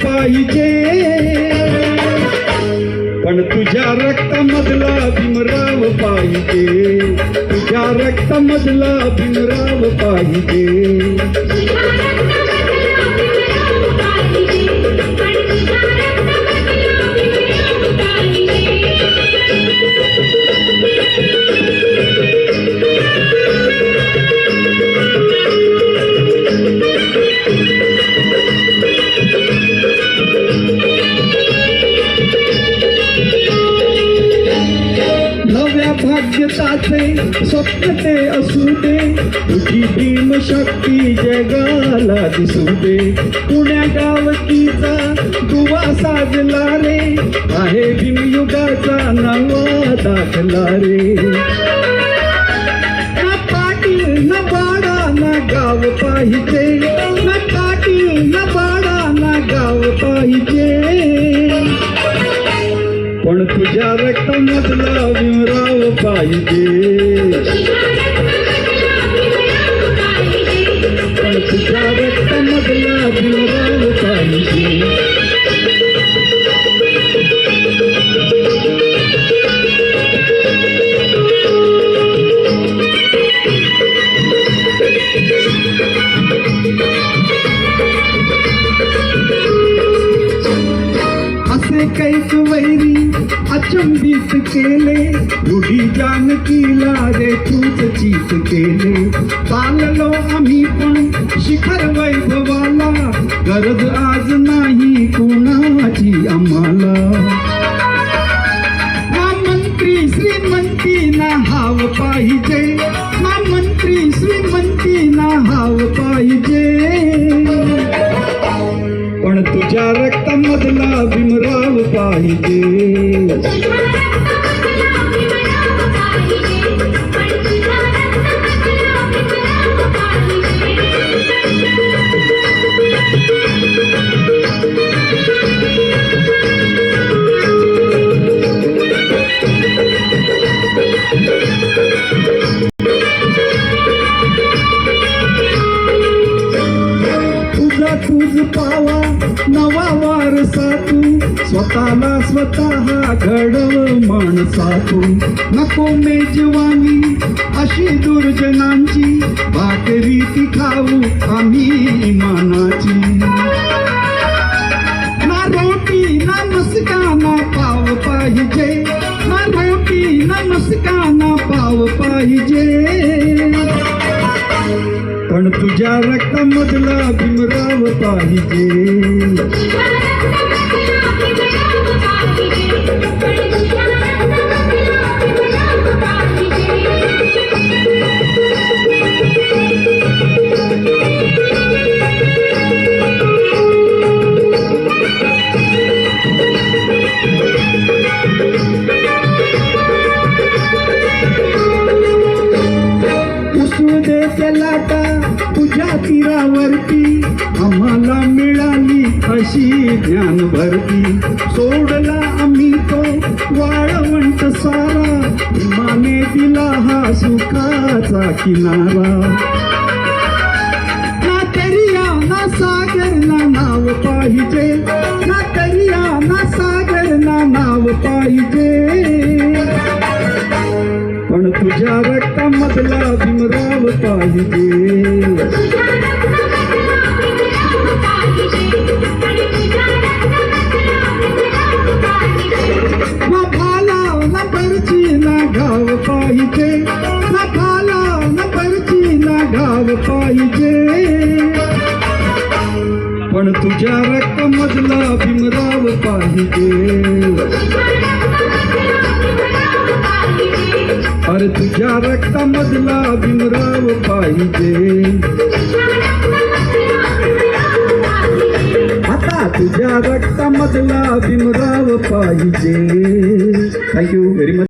पाहिजे, पण तुझ्या रक्तामधला भीमराव पाहिजे, तुझ्या रक्तामधला भीमराव पाहिजे. भाग्यताचे स्वप्न ते असू दे, तुझी भीमशक्ती जगाला दिसू दे. पुण्या गावकीचा दुवा साजला रे, आहे भीमयुगाचा नवा दाखला रे. ना पाटील ना बाळा ना गाव पाहिजे, ना पाटील ना बाळा ना गाव पाहिजे, पण तुझ्या रक्तामधला भीमराव पाहिजे, पण तुझ्या रक्तामधला भीमराव पाहिजे. असे कैक वैरी अचंबित केले, रुढी जानकीला रे तूच चीत केले. चाललो आम्ही पण शिखर वैभवाला, गरज आज नाही कोणाची आम्हाला. ना मंत्री श्रीमंती ना हाव पाहिजे, ना मंत्री श्रीमंती ना हाव पाहिजे, पण तुझ्या रक्तामधला भीमराव पाहिजे. तुझ पावा नवा वारसा तू, स्वतःला स्वतः घडव माणसा तू. नको मेजवानी अशी दुर्जनांची, भाकरी ती खाऊ आम्ही मानाची. ना रोटी ना मस्का ना पाव पाहिजे, ना रोटी ना मस्का ना पाव पाहिजे, पण तुझ्या रक्तामधला भीमराव पाहिजे. लाटा तुझ्या तीरावरती, आम्हाला मिळाली अशी ज्ञान भरती. सोडला आम्ही तो वाळवंट सारा, भीमाने दिला हा सुखाचा किनारा. ना दर्या ना सागर ना नाव पाहिजे, ना दर्या ना सागर ना नाव पाहिजे, पण तुझ्या रक्तामधला भीमराव पाहिजे. ना भाला ना परची ना गाव पाहिजे, ना भाला ना परची ना गाव पाहिजे, पण तुझ्या रक्तामधला भीमराव पाहिजे. अरे तुझ्या रक्तामधला भीमराव पाहिजे. आता तुझ्या रक्तामधला भीमराव पाहिजे. Thank you very much.